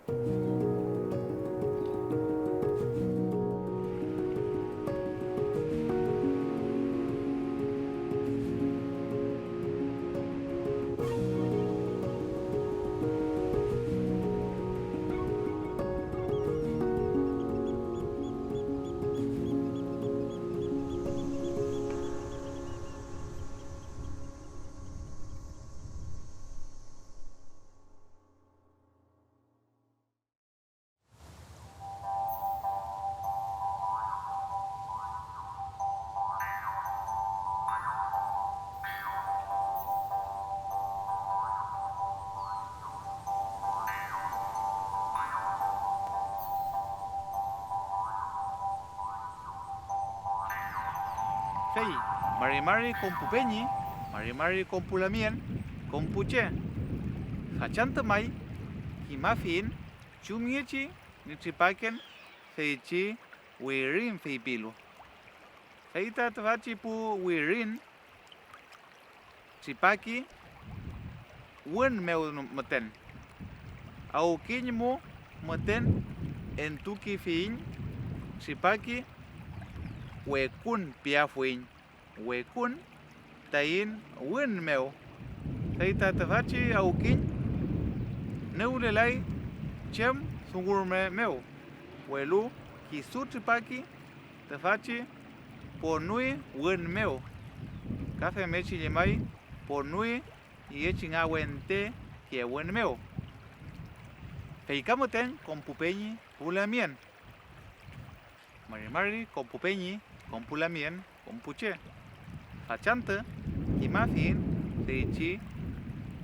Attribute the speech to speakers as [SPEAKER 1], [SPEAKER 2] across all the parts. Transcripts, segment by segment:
[SPEAKER 1] Fei, Mari kompupeñi, Mari kompulamien, kompuche. Hachanta mai, himafin, chumiechi, nichipaken, feichi, wirin feipilu. Feita tavachi pu wirin, chipaki, wen meu maten. Au kinmo maten, entuki fin, chipaki, wekun piafuin, wekun, tain wen meu. Feita tavachi au kin, neulelai, chem sungurme meu. Welu, kisu chipaki, tavachi, ponui wen meu. Kafe mechi yemai, ponui, y echinga wente, que wen meu. Feikamoten con pupeñi pulamien. Mari con pupeñi, con pulamien, con puche. Achante, kimafin, teichi,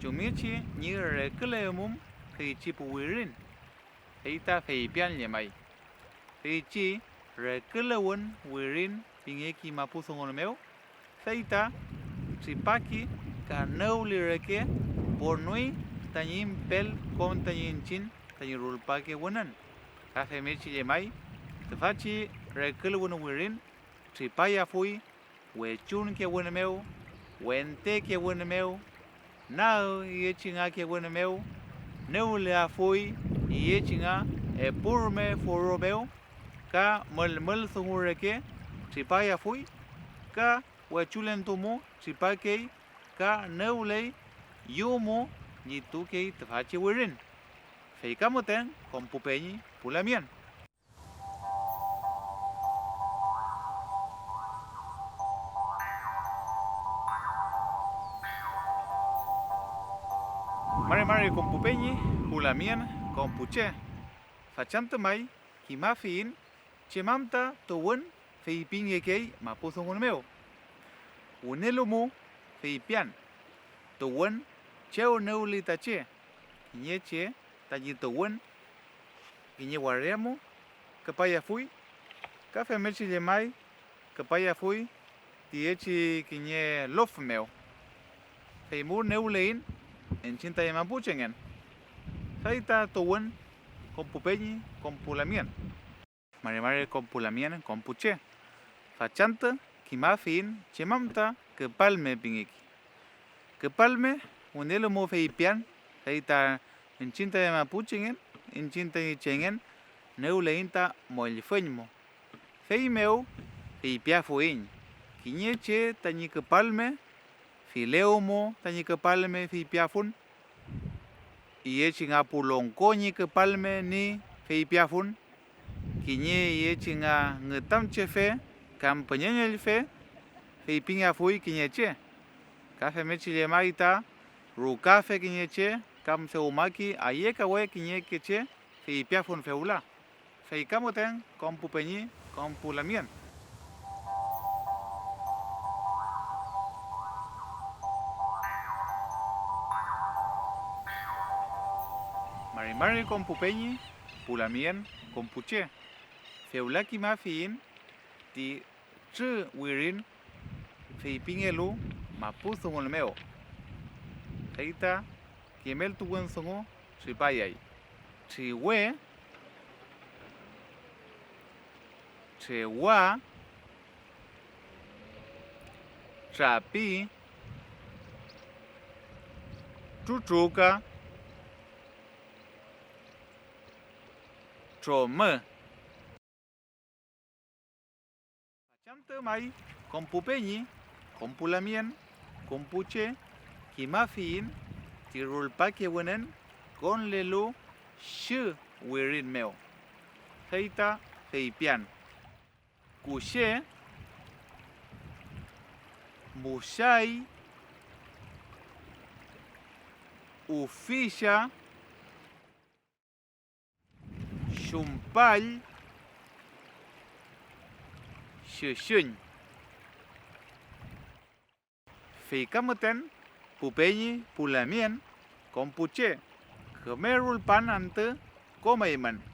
[SPEAKER 1] chumichi, ni rekelemum, teichi puwirin. Feita feipian yemai. Teichi, rekelewen, wirin, pingeki mapusongon meu. Feita, tripaki, kaneuli reke, pornui, tañin pel, con tañin chin, tañin rulpake wenan. Kafe mechi yemai, tefachi, rekelewen wirin, tripaya fui, wechun ke wen meu, wente ke wen meu, nao yechinga ke wen meu, neule a fui, yechinga, e purme foro meu, ka mel sungureke, tripaya fui, ka wechulen tumu, tripakei, ka neulei, yumu, yitukei tefachi wirin. Feikamoten, con pupeñi, pulamien. Mari con pupeñi, pulamien, con puche. Fachante mai, kimafin, chemamta, towen, feipingekei, mapusongon meu. Unelumu, feipian. Towen, cheo neuli tache. Kiñeche, tañi towen, kiñe guarriamo, kapaya fui, kafe mechi yemai, kapaya fui, tiechi kiñe lof meu. Feimur neulein, en chinta de mapuchengen. Feita towen, con pupeñi, con pulamien. Mari con pulamien, con puche. Fachanta, kimafin, chemamta, que palme pingeki. Que palme, unelumu feipian, feita en chinta de mapuchengen, en chinta de chengen, neuleinta molfeñmo. Feimeu, feipia fuin. Kiñeche, tañi que palme, fileumo, tañi que palme, feipiafun. Y echinga puloncoñi que palme ni feipiafun. Kiñe y echinga ngetamche fe, campañeñel fe, feipinga fui kiñeche. Kafe mechi lemaita, rukafe kiñeche, kam seumaki, ayeka we kiñekeche, feipiafun feula. Feikamoten, con pupeñi, con pulamien. Mari con pupeñi, pulamien, con puche. Feulaki mafin, ti chu wirin, feipingelu, mapusongon meu. Feita, kiemel tuwen songo, tripayay. Triwe, trewa, trapi, trutruca, tromă. Facem mai compupeñi, compulamien, compuche, kimafin, tirul pakewenen, con lelu, shi wirin meu. Heita, heipian. Kuche, mushai, ufisha, shumpal, shishun. Feikamutan, pupeñi, pulamien, compuche, khmerul pan ante, komaiman.